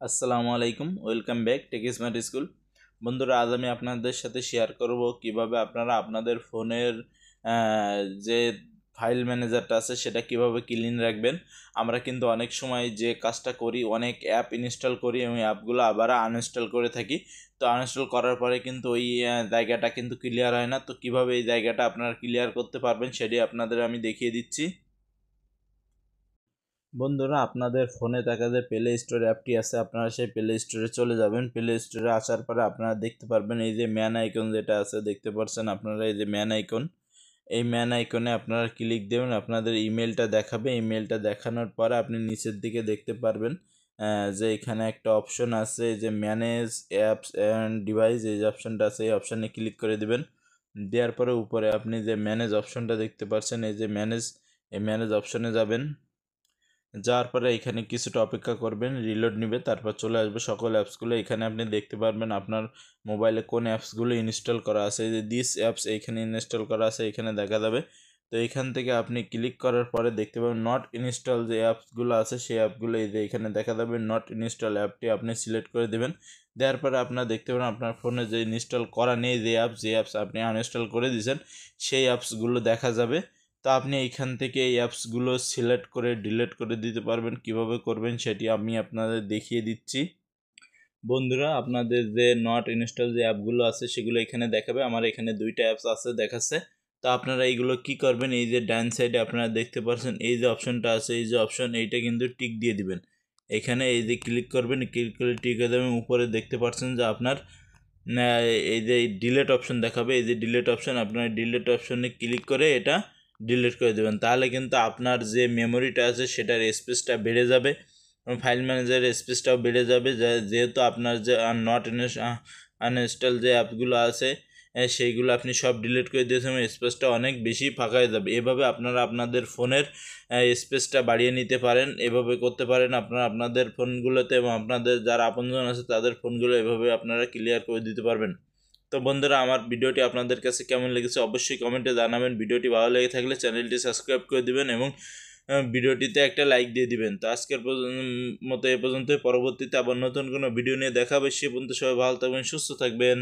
আসসালামু আলাইকুম, welcome back tech smart school. বন্ধুরা, আজ আমি আপনাদের সাথে শেয়ার করব কিভাবে আপনারা আপনাদের ফোনের যে ফাইল ম্যানেজারটা আছে সেটা কিভাবে ক্লিন রাখবেন। আমরা কিন্তু অনেক সময় যে কাজটা করি, অনেক অ্যাপ ইনস্টল করি এবং অ্যাপগুলো আবার আনইনস্টল করে থাকি। তো আনইনস্টল করার পরে কিন্তু ওই জায়গাটা কিন্তু ক্লিয়ার হয় না। তো কিভাবে এই জায়গাটা আপনারা ক্লিয়ার করতে পারবেন সেটি আপনাদের আমি দেখিয়ে দিচ্ছি। বন্ধুরা, আপনাদের ফোনে থাকা যে প্লে স্টোর অ্যাপটি আছে, আপনারা সেই প্লে স্টোরে চলে যাবেন। প্লে স্টোরে আসার পরে আপনারা দেখতে পারবেন এই যে ম্যান আইকন যেটা আছে, দেখতে পাচ্ছেন আপনারা এই যে ম্যান আইকন। এই ম্যান আইকনে আপনারা ক্লিক দেবেন, আপনাদের ইমেলটা দেখাবে। ইমেলটা দেখানোর পরে আপনি নিচের দিকে দেখতে পারবেন যে এখানে একটা অপশন আছে যে ম্যানেজ অ্যাপস অ্যান্ড ডিভাইস, এই যে অপশনটা আছে এই অপশানে ক্লিক করে দিবেন। দেওয়ার পরে উপরে আপনি যে ম্যানেজ অপশনটা দেখতে পাচ্ছেন, এই যে এই ম্যানেজ অপশনে যাবেন। যাওয়ার পরে এখানে কিছুটা অপেক্ষা করবেন, রিলোড নেবে, তারপর চলে আসবে সকল অ্যাপসগুলো। এখানে আপনি দেখতে পারবেন আপনার মোবাইলে কোন অ্যাপসগুলো ইনস্টল করা আছে। এই যে দিস অ্যাপস এইখানে ইনস্টল করা আছে, এখানে দেখা যাবে। তো এইখান থেকে আপনি ক্লিক করার পরে দেখতে পাবেন নট ইনস্টল যে অ্যাপসগুলো আছে সেই অ্যাপগুলো এই যে এখানে দেখা যাবে। নট ইনস্টল অ্যাপটি আপনি সিলেক্ট করে দেবেন। দেওয়ার পরে আপনার দেখতে পাবেন আপনার ফোনে যে ইনস্টল করা নেই যে অ্যাপস আপনি আনইনস্টল করে দিয়েছেন সেই অ্যাপসগুলো দেখা যাবে। তো আপনি এইখান থেকে এই অ্যাপসগুলো সিলেক্ট করে ডিলিট করে দিতে পারবেন। কিভাবে করবেন সেটি আমি আপনাদের দেখিয়ে দিচ্ছি। বন্ধুরা, আপনাদের যে নট ইনস্টল যে অ্যাপগুলো আছে সেগুলো এখানে দেখাবে। আমার এখানে দুইটা অ্যাপস আছে দেখাচ্ছে। তো আপনারা এইগুলো কি করবেন, এই যে ডান সাইডে আপনারা দেখতে পাচ্ছেন এই যে অপশনটা আছে, এই যে অপশন, এইটা কিন্তু টিক দিয়ে দিবেন। এখানে এই যে ক্লিক করবেন, ক্লিক করে টিক হয়ে যাবেন। উপরে দেখতে পাচ্ছেন যে আপনার এই যে ডিলেট অপশন দেখাবে। এই যে ডিলেট অপশন, আপনার ডিলেট অপশনে ক্লিক করে এটা ডিলিট করে দেবেন। তাহলে কিন্তু আপনার যে মেমোরিটা আছে সেটার স্পেসটা বেড়ে যাবে এবং ফাইল ম্যানেজারের স্পেসটাও বেড়ে যাবে। যেহেতু আপনার যে নট আনইনস্টল যে অ্যাপগুলো আছে সেইগুলো আপনি সব ডিলিট করে দিয়েছেন, স্পেসটা অনেক বেশি ফাঁকা হয়ে যাবে। এভাবে আপনারা আপনাদের ফোনের স্পেসটা বাড়িয়ে নিতে পারেন। এভাবে করতে পারেন আপনারা আপনাদের ফোনগুলোতে এবং আপনাদের যারা আপনজন আছে তাদের ফোনগুলো এভাবে আপনারা ক্লিয়ার করে দিতে পারবেন। তো বন্ধুরা, আমার ভিডিওটি আপনাদের কাছে কেমন লেগেছে অবশ্যই কমেন্টে জানাবেন। ভিডিওটি ভালো লেগে থাকলে চ্যানেলটি সাবস্ক্রাইব করে দিবেন এবং ভিডিওটিতে একটা লাইক দিয়ে দিবেন। তো আজকের মতো এ পর্যন্ত, পরবর্তীতে আবার নতুন কোনো ভিডিও নিয়ে দেখা হবে। সে পর্যন্ত সবাই ভালো থাকবেন, সুস্থ থাকবেন।